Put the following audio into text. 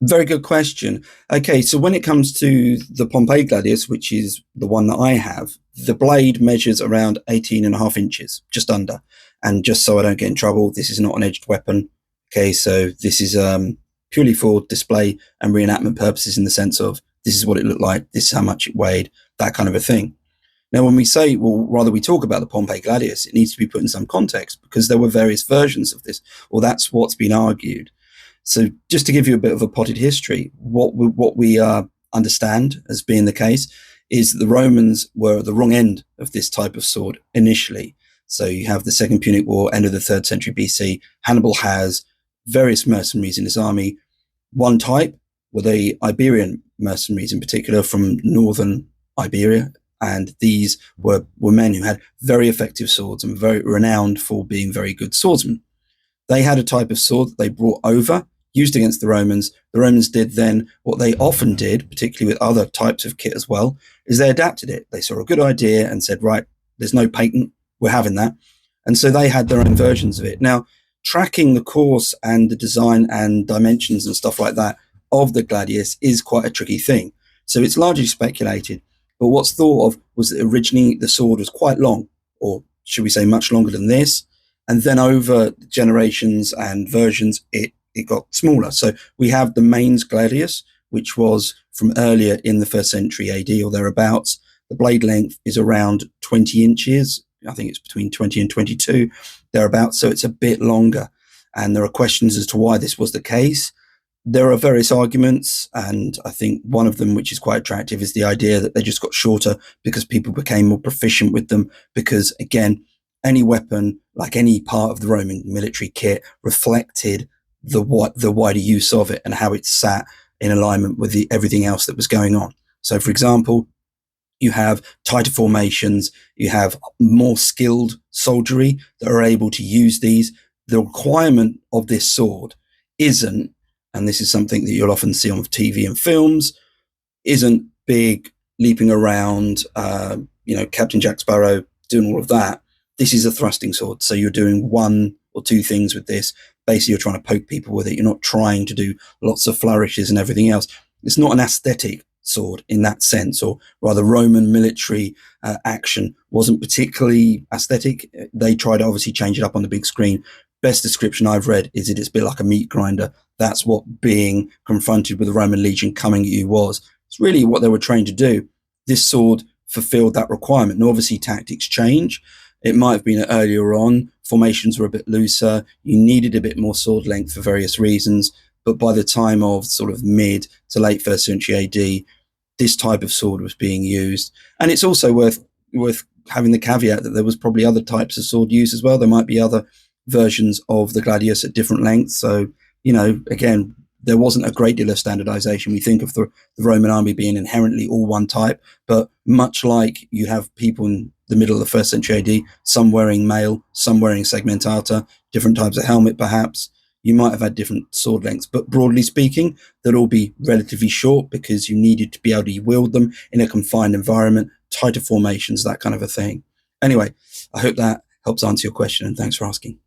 Very good question. Okay, so when it comes to the Pompeii gladius, which is the one that I have, the blade measures around 18.5 inches, just under. And just so I don't get in trouble, this is not an edged weapon. Okay, so this is purely for display and reenactment purposes, in the sense of this is what it looked like, this is how much it weighed, that kind of a thing. Now, when we say, well, rather we talk about the Pompeii gladius, it needs to be put in some context, because there were various versions of this, or that's what's been argued. So just to give you a bit of a potted history, what we understand as being the case is that the Romans were at the wrong end of this type of sword initially. So you have the Second Punic War, end of the 3rd century BC. Hannibal has various mercenaries in his army. One type were the Iberian mercenaries, in particular from northern Iberia. And these were men who had very effective swords and very renowned for being very good swordsmen. They had a type of sword that they brought over, used against the Romans. The Romans did then what they often did, particularly with other types of kit as well, is they adapted it. They saw a good idea and said, right, there's no patent, we're having that. And so they had their own versions of it. Now, tracking the course and the design and dimensions and stuff like that of the gladius is quite a tricky thing. So it's largely speculated. But what's thought of was that originally the sword was quite long, or should we say much longer than this. And then over generations and versions, it got smaller. So we have the mains gladius, which was from earlier in the 1st century AD or thereabouts. The blade length is around 20 inches. I think it's between 20 and 22, thereabouts. So it's a bit longer. And there are questions as to why this was the case. There are various arguments, and I think one of them, which is quite attractive, is the idea that they just got shorter because people became more proficient with them. Because, again, any weapon, like any part of the Roman military kit, reflected the wider use of it and how it sat in alignment with everything else that was going on. So, for example, you have tighter formations, you have more skilled soldiery that are able to use these. The requirement of this sword isn't, and this is something that you'll often see on TV and films, isn't big, leaping around, Captain Jack Sparrow doing all of that. This is a thrusting sword. So you're doing one or two things with this. Basically, you're trying to poke people with it. You're not trying to do lots of flourishes and everything else. It's not an aesthetic sword in that sense, or rather Roman military action wasn't particularly aesthetic. They tried to obviously change it up on the big screen. Best description I've read is it's a bit like a meat grinder. That's what being confronted with the Roman legion coming at you was. It's really what they were trained to do. This sword fulfilled that requirement. And obviously tactics change. It might have been earlier on, formations were a bit looser. You needed a bit more sword length for various reasons. But by the time of sort of mid to late 1st century AD, this type of sword was being used. And it's also worth having the caveat that there was probably other types of sword used as well. There might be other versions of the gladius at different lengths. So, again, there wasn't a great deal of standardization. We think of the Roman army being inherently all one type, but much like you have people in the middle of the 1st century AD, some wearing mail, some wearing segmentata, different types of helmet perhaps, you might have had different sword lengths, but broadly speaking, they'd all be relatively short because you needed to be able to wield them in a confined environment, tighter formations, that kind of a thing. Anyway, I hope that helps answer your question, and thanks for asking.